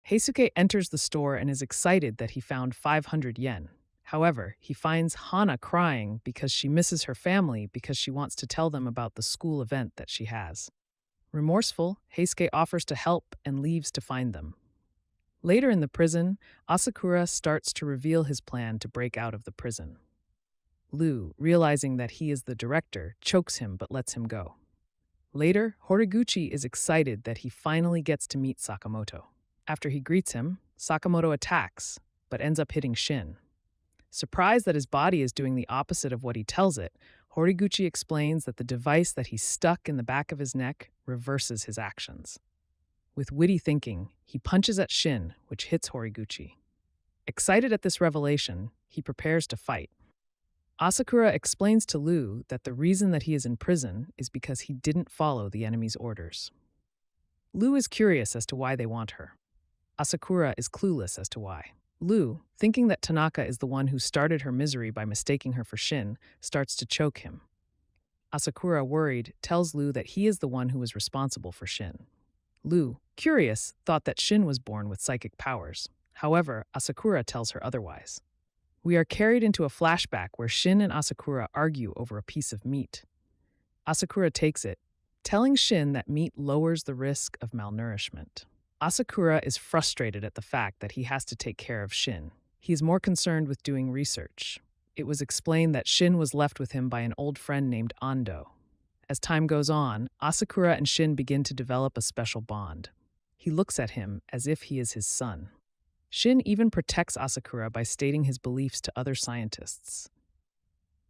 Heisuke enters the store and is excited that he found 500 yen. However, he finds Hana crying because she misses her family because she wants to tell them about the school event that she has. Remorseful, Heisuke offers to help and leaves to find them. Later in the prison, Asakura starts to reveal his plan to break out of the prison. Lu, realizing that he is the director, chokes him but lets him go. Later, Horiguchi is excited that he finally gets to meet Sakamoto. After he greets him, Sakamoto attacks, but ends up hitting Shin. Surprised that his body is doing the opposite of what he tells it, Horiguchi explains that the device that he stuck in the back of his neck reverses his actions. With witty thinking, he punches at Shin, which hits Horiguchi. Excited at this revelation, he prepares to fight. Asakura explains to Lu that the reason that he is in prison is because he didn't follow the enemy's orders. Lu is curious as to why they want her. Asakura is clueless as to why. Lu, thinking that Tanaka is the one who started her misery by mistaking her for Shin, starts to choke him. Asakura, worried, tells Lu that he is the one who was responsible for Shin. Lu, curious, thought that Shin was born with psychic powers. However, Asakura tells her otherwise. We are carried into a flashback where Shin and Asakura argue over a piece of meat. Asakura takes it, telling Shin that meat lowers the risk of malnourishment. Asakura is frustrated at the fact that he has to take care of Shin. He is more concerned with doing research. It was explained that Shin was left with him by an old friend named Ando. As time goes on, Asakura and Shin begin to develop a special bond. He looks at him as if he is his son. Shin even protects Asakura by stating his beliefs to other scientists.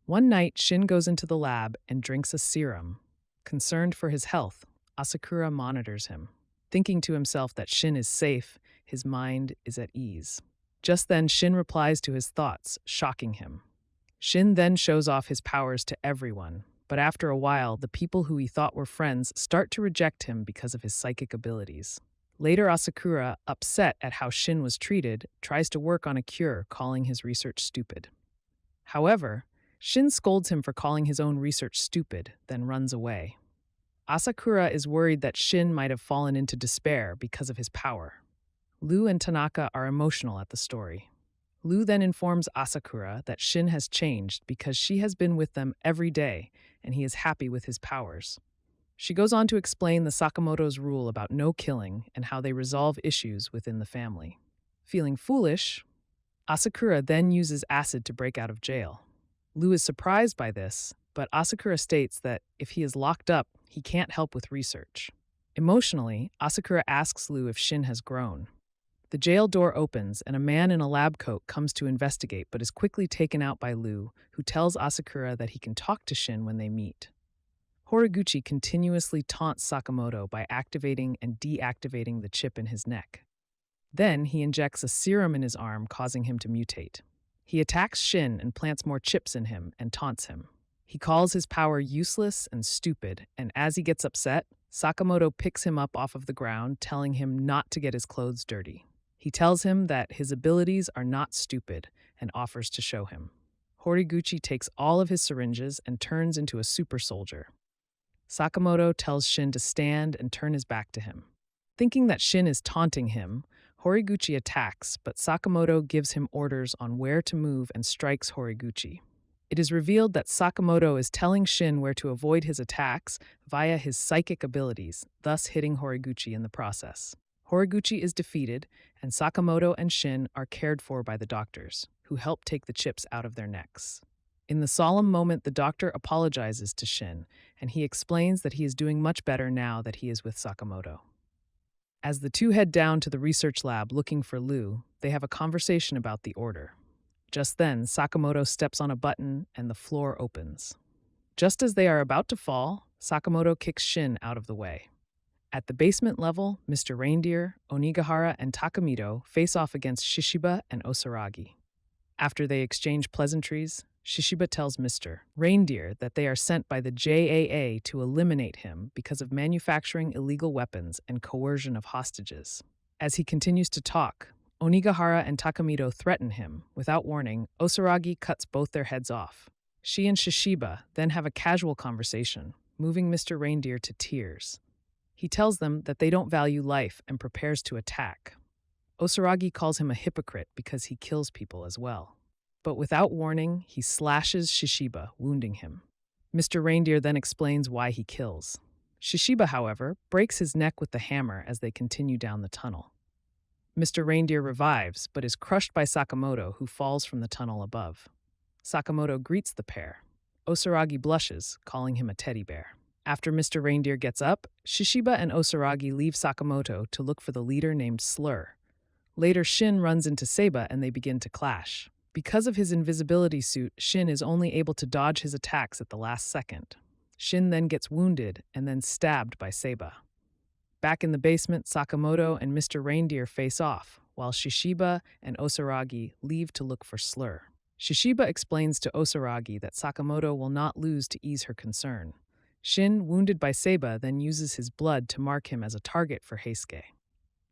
One night, Shin goes into the lab and drinks a serum. Concerned for his health, Asakura monitors him. Thinking to himself that Shin is safe, his mind is at ease. Just then, Shin replies to his thoughts, shocking him. Shin then shows off his powers to everyone, but after a while, the people who he thought were friends start to reject him because of his psychic abilities. Later, Asakura, upset at how Shin was treated, tries to work on a cure, calling his research stupid. However, Shin scolds him for calling his own research stupid, then runs away. Asakura is worried that Shin might have fallen into despair because of his power. Lu and Tanaka are emotional at the story. Lu then informs Asakura that Shin has changed because she has been with them every day and he is happy with his powers. She goes on to explain the Sakamoto's rule about no killing and how they resolve issues within the family. Feeling foolish, Asakura then uses acid to break out of jail. Lu is surprised by this, but Asakura states that if he is locked up, he can't help with research. Emotionally, Asakura asks Lu if Shin has grown. The jail door opens and a man in a lab coat comes to investigate but is quickly taken out by Lu, who tells Asakura that he can talk to Shin when they meet. Horiguchi continuously taunts Sakamoto by activating and deactivating the chip in his neck. Then he injects a serum in his arm, causing him to mutate. He attacks Shin and plants more chips in him and taunts him. He calls his power useless and stupid, and as he gets upset, Sakamoto picks him up off of the ground, telling him not to get his clothes dirty. He tells him that his abilities are not stupid and offers to show him. Horiguchi takes all of his syringes and turns into a super soldier. Sakamoto tells Shin to stand and turn his back to him. Thinking that Shin is taunting him, Horiguchi attacks, but Sakamoto gives him orders on where to move and strikes Horiguchi. It is revealed that Sakamoto is telling Shin where to avoid his attacks via his psychic abilities, thus hitting Horiguchi in the process. Horiguchi is defeated, and Sakamoto and Shin are cared for by the doctors, who help take the chips out of their necks. In the solemn moment, the doctor apologizes to Shin, and he explains that he is doing much better now that he is with Sakamoto. As the two head down to the research lab looking for Lu, they have a conversation about the order. Just then, Sakamoto steps on a button and the floor opens. Just as they are about to fall, Sakamoto kicks Shin out of the way. At the basement level, Mr. Reindeer, Onigahara, and Takamito face off against Shishiba and Osaragi. After they exchange pleasantries, Shishiba tells Mr. Reindeer that they are sent by the JAA to eliminate him because of manufacturing illegal weapons and coercion of hostages. As he continues to talk, Onigahara and Takamito threaten him. Without warning, Osaragi cuts both their heads off. She and Shishiba then have a casual conversation, moving Mr. Reindeer to tears. He tells them that they don't value life and prepares to attack. Osaragi calls him a hypocrite because he kills people as well. But without warning, he slashes Shishiba, wounding him. Mr. Reindeer then explains why he kills. Shishiba, however, breaks his neck with the hammer as they continue down the tunnel. Mr. Reindeer revives, but is crushed by Sakamoto, who falls from the tunnel above. Sakamoto greets the pair. Osaragi blushes, calling him a teddy bear. After Mr. Reindeer gets up, Shishiba and Osaragi leave Sakamoto to look for the leader named Slur. Later, Shin runs into Seiba and they begin to clash. Because of his invisibility suit, Shin is only able to dodge his attacks at the last second. Shin then gets wounded and then stabbed by Seiba. Back in the basement, Sakamoto and Mr. Reindeer face off, while Shishiba and Osaragi leave to look for Slur. Shishiba explains to Osaragi that Sakamoto will not lose to ease her concern. Shin, wounded by Seiba, then uses his blood to mark him as a target for Heisuke.